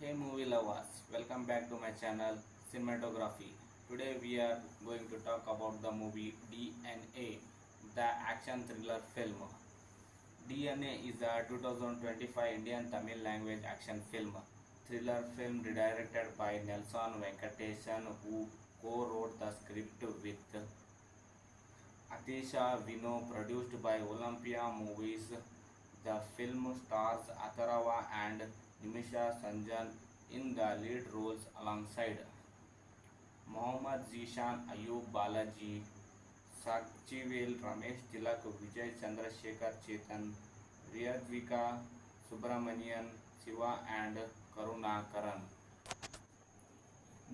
Hey movie lovers, welcome back to my channel Cinematography. Today we are going to talk about the movie DNA, the action thriller film. DNA is a 2025 Indian Tamil language action film, thriller film directed by Nelson Venkatesan, who co-wrote the script with Atisha Vino, produced by Olympia Movies. The film stars Atharava and Nimisha Sanjan in the lead roles alongside Mohammad Zishan, Ayub Balaji, Sakchivel, Ramesh Tilak, Vijay Chandrasekhar Chetan, Riyadvika Subramanian, Shiva and Karunakaran.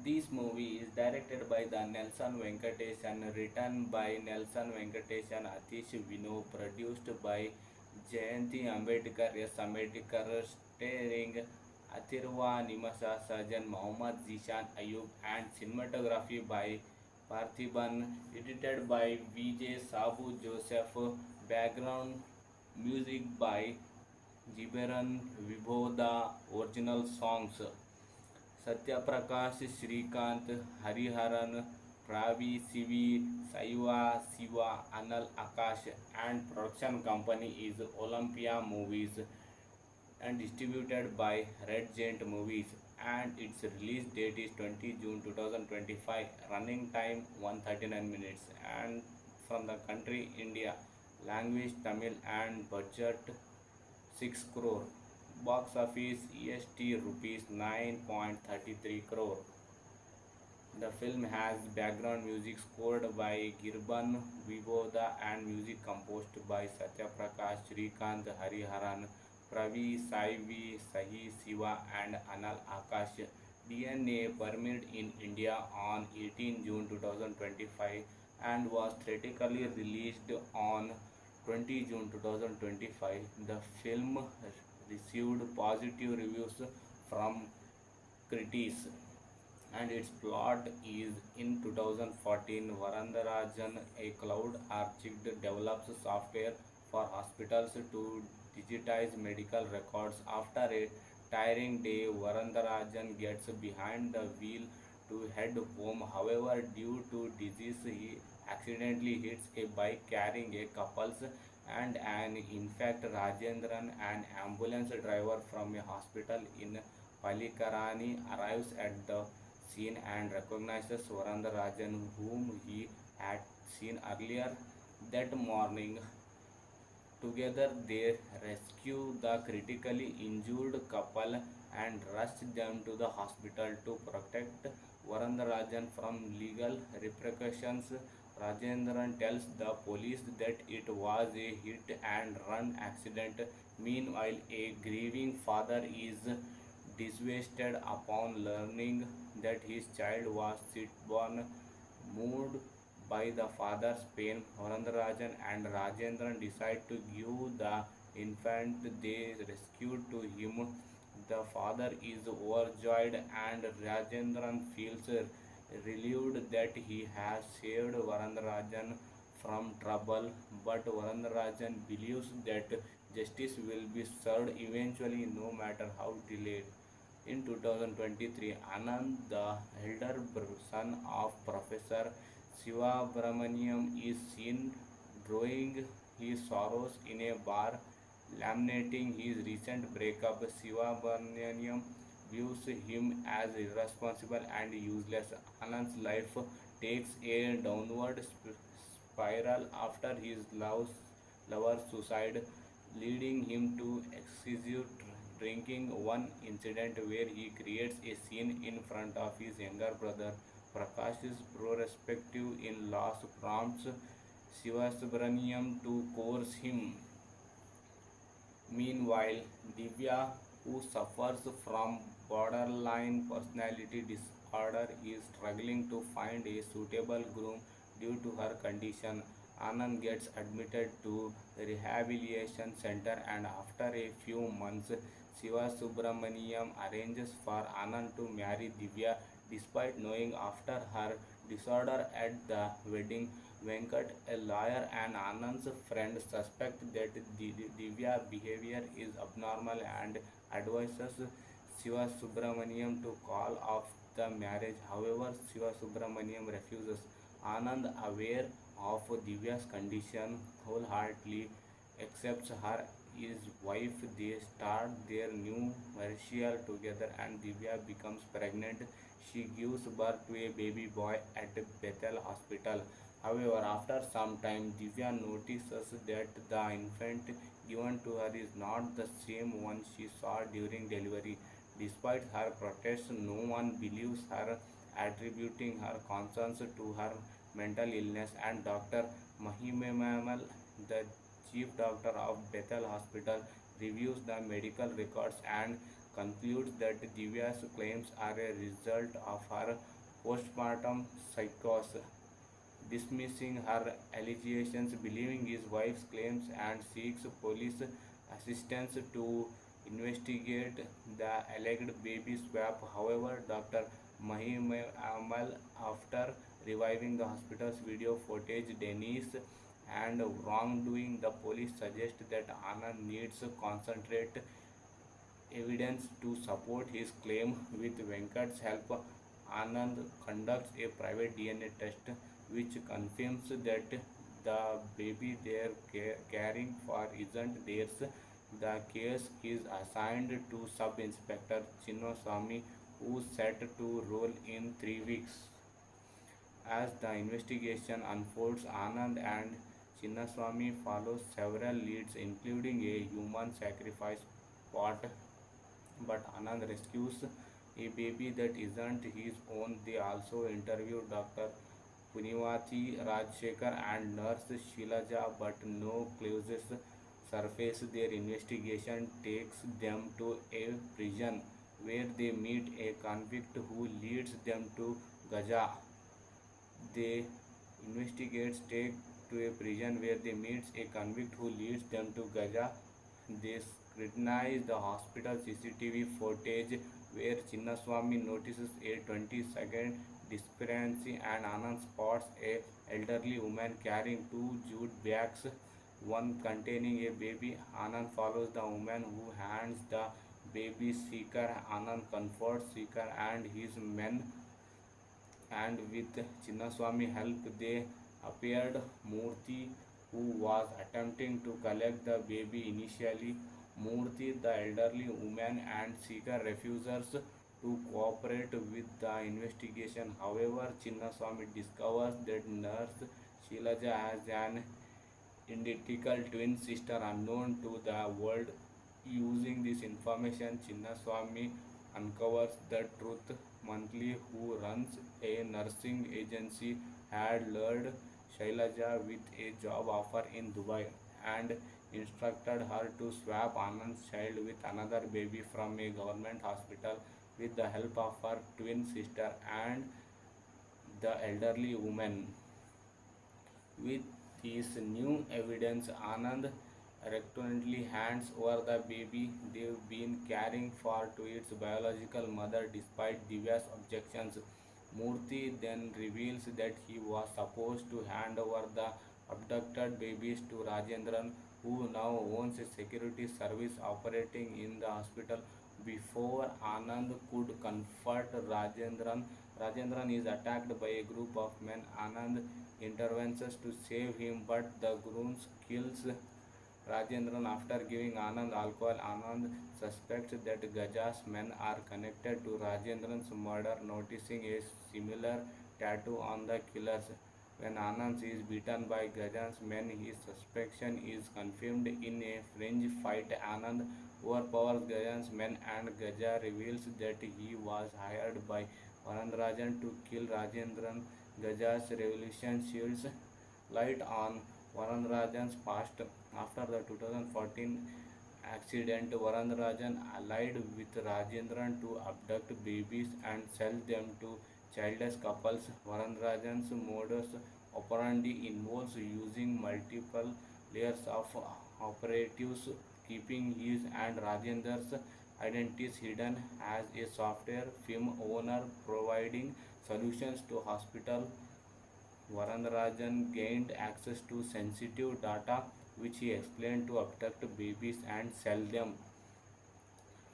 This movie is directed by the Nelson Venkatesh and written by Nelson Venkatesh and Atish Vino, produced by Jayanti Ambedkar S. Ambedkar, starring Athirwa Nimasa Sajan, Mohammad Zishan Ayub, and cinematography by Parthiban, edited by VJ Sabu Joseph, background music by Jiberan Vibhoda, original songs Satyaprakash, Shrikant, Hariharan, Ravi, Sivi, Saiva, Siva, Anal Akash, and production company is Olympia Movies and distributed by Red Giant Movies, and its release date is 20 June 2025, running time 139 minutes, and from the country India, language Tamil, and budget 6 crore. Box office EST rupees 9.33 crore. The film has background music scored by Girban Vivoda and music composed by Satya Prakash, Shrikant, Hariharan, Pravi, Saivi, Sahi, Siva, and Anal Akash. DNA premiered in India on 18 June 2025 and was theatrically released on 20 June 2025. The film received positive reviews from critics, and its plot is in 2014 Varandarajan, a cloud architect, develops software for hospitals to digitize medical records. After a tiring day, Varandarajan gets behind the wheel to head home. However, due to disease, he accidentally hits a bike carrying a couple's and an infant Rajendran, an ambulance driver from a hospital in Palikarani, arrives at the scene and recognizes Varandarajan, whom he had seen earlier that morning. Together, they rescue the critically injured couple and rush them to the hospital to protect Varandarajan from legal repercussions. Rajendran tells the police that it was a hit and run accident. Meanwhile, a grieving father is devastated upon learning that his child was stillborn. Moved by the father's pain, Varandarajan and Rajendran decide to give the infant they rescued to him. The father is overjoyed and Rajendran feels relieved that he has saved Varandarajan from trouble, but Varandarajan believes that justice will be served eventually, no matter how delayed. In 2023, Anand, the elder son of Professor Sivabramaniam, is seen drawing his sorrows in a bar, lamenting his recent breakup. Sivabramaniam views him as irresponsible and useless. Anand's life takes a downward spiral after his lover's suicide, leading him to excessive drinking. One incident where he creates a scene in front of his younger brother Prakash's prospective in-laws prompts Sivasubramaniam to coerce him. Meanwhile, Divya, who suffers from borderline personality disorder, is struggling to find a suitable groom due to her condition. Anand gets admitted to rehabilitation center, and after a few months, Siva Subramaniam arranges for Anand to marry Divya despite knowing after her disorder at the wedding. Venkat, a lawyer and Anand's friend, suspect that Divya's behavior is abnormal and advises Shiva Subramaniam to call off the marriage. However, Shiva Subramaniam refuses. Anand, aware of Divya's condition, wholeheartedly accepts her his wife. They start their new marriage together and Divya becomes pregnant. She gives birth to a baby boy at Bethel Hospital. However, after some time, Divya notices that the infant given to her is not the same one she saw during delivery. Despite her protests, no one believes her, attributing her concerns to her mental illness. And Dr. Mahimemal, the chief doctor of Bethel Hospital, reviews the medical records and concludes that Divya's claims are a result of her postpartum psychosis, dismissing her allegations, believing his wife's claims, and seeks police assistance to investigate the alleged baby swap. However, Dr. Mahim Amal, after reviving the hospital's video footage, denies and wrongdoing. The police suggest that Anand needs to concentrate evidence to support his claim. With Venkat's help, Anand conducts a private DNA test which confirms that the baby they are caring for isn't theirs. The case is assigned to Sub Inspector Chinnaswamy, who is set to roll in 3 weeks. As the investigation unfolds, Anand and Chinnaswamy follow several leads, including a human sacrifice plot, but Anand rescues a baby that isn't his own. They also interview Dr. Punivati Rajshekar and nurse Shilaja, but no clues surface. Their investigation takes them to a prison where they meet a convict who leads them to Gaza. They investigates take to a prison where they meet a convict who leads them to Gaza. They scrutinize the hospital CCTV footage where Chinnaswamy notices a 20-second discrepancy and Anand spots a elderly woman carrying two jute bags, one containing a baby. Anand follows the woman who hands the baby Seeker. Anand comforts Seeker and his men, and with Chinnaswamy help they appeared Murthy, who was attempting to collect the baby initially. Murthy, the elderly woman, and Seeker refuses to cooperate with the investigation. However, Chinnaswamy discovers that nurse Shilaja has an identical twin sister unknown to the world. Using this information, Chinnaswamy uncovers the truth. Monthly, who runs a nursing agency, had lured Shailaja with a job offer in Dubai and instructed her to swap Anand's child with another baby from a government hospital with the help of her twin sister and the elderly woman. With this new evidence, Anand reluctantly hands over the baby they've been caring for to its biological mother despite Divya's objections. Murthy then reveals that he was supposed to hand over the abducted babies to Rajendran, who now owns a security service operating in the hospital. Before Anand could comfort Rajendran, Rajendran is attacked by a group of men. Anand intervenes to save him, but the goons kills Rajendran. After giving Anand alcohol, Anand suspects that Gaja's men are connected to Rajendran's murder, noticing a similar tattoo on the killers. When Anand is beaten by Gaja's men, his suspicion is confirmed. In a fringe fight, Anand overpowers Gaja's men and Gaja reveals that he was hired by Varandrajan to kill Rajendran. Gaja's revelation sheds light on Varandrajan's past. After the 2014 accident, Varandrajan allied with Rajendran to abduct babies and sell them to childless couples. Varandrajan's modus operandi involves using multiple layers of operatives, keeping his and Rajendra's identities hidden. As a software firm owner providing solutions to hospital, Varandrajan gained access to sensitive data which he explained to abduct babies and sell them.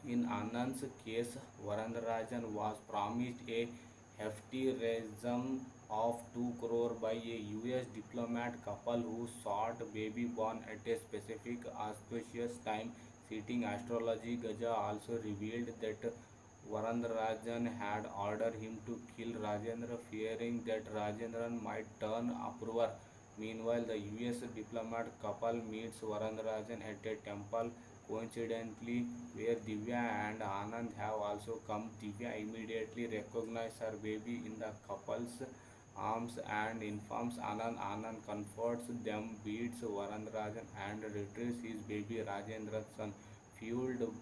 In Anand's case, Varandarajan was promised a hefty ransom of 2 crore by a US diplomat couple who sought baby born at a specific auspicious time. Citing astrology, Gaja also revealed that Varandarajan had ordered him to kill Rajendra, fearing that Rajendran might turn approver. Meanwhile, the US diplomat couple meets Varandarajan at a temple coincidentally where Divya and Anand have also come. Divya immediately recognizes her baby in the couple's arms and informs Anand. Anand comforts them, beats Varandarajan and retrieves his baby Rajendra's son. Fueled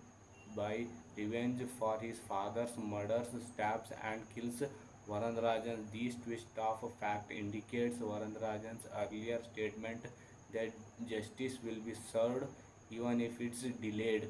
by revenge for his father's murders, stabs and kills Varandarajan. This twist of fact indicates Varandarajan's earlier statement that justice will be served even if it's delayed.